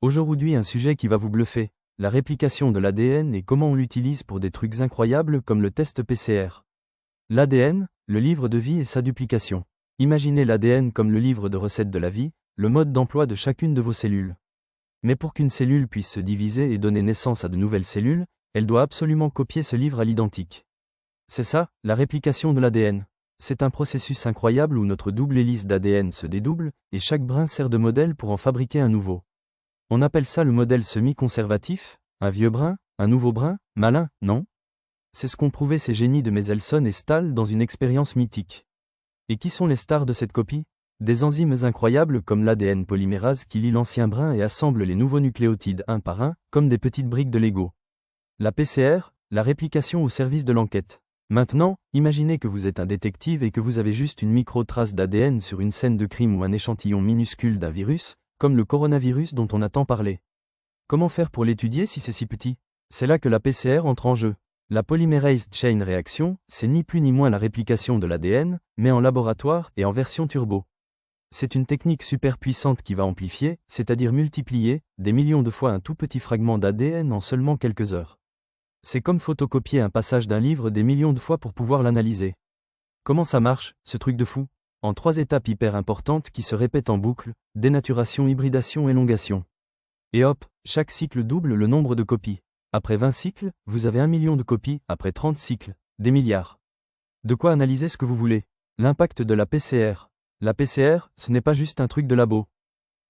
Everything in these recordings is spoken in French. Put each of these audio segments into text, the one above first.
Aujourd'hui, un sujet qui va vous bluffer, la réplication de l'ADN et comment on l'utilise pour des trucs incroyables comme le test PCR. L'ADN, le livre de vie et sa duplication. Imaginez l'ADN comme le livre de recettes de la vie, le mode d'emploi de chacune de vos cellules. Mais pour qu'une cellule puisse se diviser et donner naissance à de nouvelles cellules, elle doit absolument copier ce livre à l'identique. C'est ça, la réplication de l'ADN. C'est un processus incroyable où notre double hélice d'ADN se dédouble, et chaque brin sert de modèle pour en fabriquer un nouveau. On appelle ça le modèle semi-conservatif, un vieux brin, un nouveau brin, malin, non? C'est ce qu'ont prouvé ces génies de Mendelssohn et Stahl dans une expérience mythique. Et qui sont les stars de cette copie? Des enzymes incroyables comme l'ADN polymérase qui lie l'ancien brin et assemble les nouveaux nucléotides un par un, comme des petites briques de Lego. La PCR, la réplication au service de l'enquête. Maintenant, imaginez que vous êtes un détective et que vous avez juste une micro-trace d'ADN sur une scène de crime ou un échantillon minuscule d'un virus, comme le coronavirus dont on a tant parlé. Comment faire pour l'étudier si c'est si petit? C'est là que la PCR entre en jeu. La polymerase chain reaction, c'est ni plus ni moins la réplication de l'ADN, mais en laboratoire et en version turbo. C'est une technique super puissante qui va amplifier, c'est-à-dire multiplier, des millions de fois un tout petit fragment d'ADN en seulement quelques heures. C'est comme photocopier un passage d'un livre des millions de fois pour pouvoir l'analyser. Comment ça marche, ce truc de fou? En 3 étapes hyper importantes qui se répètent en boucle, dénaturation, hybridation, élongation. Et hop, chaque cycle double le nombre de copies. Après 20 cycles, vous avez 1 million de copies, après 30 cycles, des milliards. De quoi analyser ce que vous voulez. L'impact de la PCR. La PCR, ce n'est pas juste un truc de labo.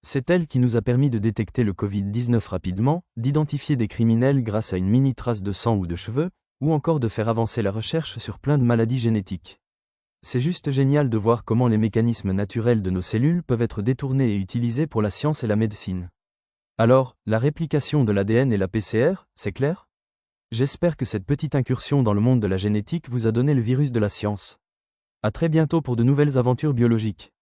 C'est elle qui nous a permis de détecter le Covid-19 rapidement, d'identifier des criminels grâce à une mini trace de sang ou de cheveux, ou encore de faire avancer la recherche sur plein de maladies génétiques. C'est juste génial de voir comment les mécanismes naturels de nos cellules peuvent être détournés et utilisés pour la science et la médecine. Alors, la réplication de l'ADN et la PCR, c'est clair? J'espère que cette petite incursion dans le monde de la génétique vous a donné le virus de la science. À très bientôt pour de nouvelles aventures biologiques.